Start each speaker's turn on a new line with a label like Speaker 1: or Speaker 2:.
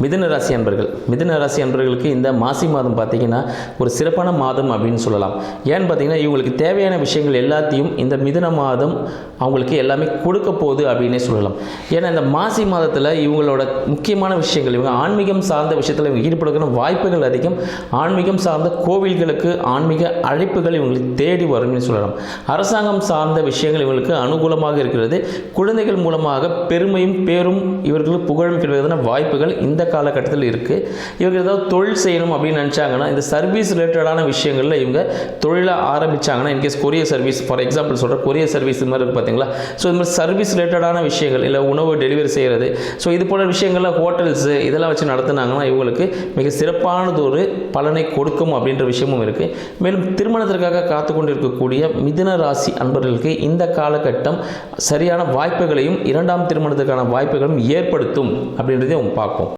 Speaker 1: மிதுன ராசி அன்பர்களுக்கு இந்த மாசி மாதம் பார்த்திங்கன்னா ஒரு சிறப்பான மாதம் அப்படின்னு சொல்லலாம். ஏன்னு பார்த்தீங்கன்னா இவங்களுக்கு தேவையான விஷயங்கள் எல்லாத்தையும் இந்த மிதுன மாதம் அவங்களுக்கு எல்லாமே கொடுக்க போகுது அப்படின்னே சொல்லலாம். ஏன்னா இந்த மாசி மாதத்தில் இவங்களோட முக்கியமான விஷயங்கள், இவங்க ஆன்மீகம் சார்ந்த விஷயத்தில் இவங்க ஈடுபடுகிற வாய்ப்புகள் அதிகம். ஆன்மீகம் சார்ந்த கோவில்களுக்கு ஆன்மீக அழைப்புகள் இவங்களுக்கு தேடி வரும்னு சொல்லலாம். அரசாங்கம் சார்ந்த விஷயங்கள் இவங்களுக்கு அனுகூலமாக இருக்கிறது. குழந்தைகள் மூலமாக பெருமையும் பேரும் இவர்களுக்கு புகழும் கிடைப்பதற்கான வாய்ப்புகள் இந்த காலகட்டத்தில் இருக்குது. இவங்க ஏதாவது தொழில் செய்யணும் அப்படின்னு நினச்சாங்கன்னா இந்த சர்வீஸ் ரிலேட்டடான விஷயங்களில் இவங்க தொழிலை ஆரம்பித்தாங்கன்னா, in case courier service, for example சொல்கிற கொரியர் சர்வீஸ் இது மாதிரி இருக்குது பார்த்தீங்களா. ஸோ இது மாதிரி சர்வீஸ் ரிலேட்டடான விஷயங்கள், இல்லை உணவு டெலிவரி செய்கிறது, ஸோ இது போல விஷயங்களில் ஹோட்டல்ஸு இதெல்லாம் வச்சு நடத்துனாங்கன்னா இவங்களுக்கு மிக சிறப்பானது ஒரு பலனை கொடுக்கும் அப்படின்ற விஷயமும் இருக்குது. மேலும் திருமணத்திற்காக காத்து கொண்டு இருக்கக்கூடிய மிதுன ராசி அன்பர்களுக்கு இந்த காலகட்டம் சரியான வாய்ப்புகளையும் இரண்டாம் திருமணத்துக்கான வாய்ப்புகளும் ஏற்படுத்தும் அப்படின்றதையும் பார்ப்போம்.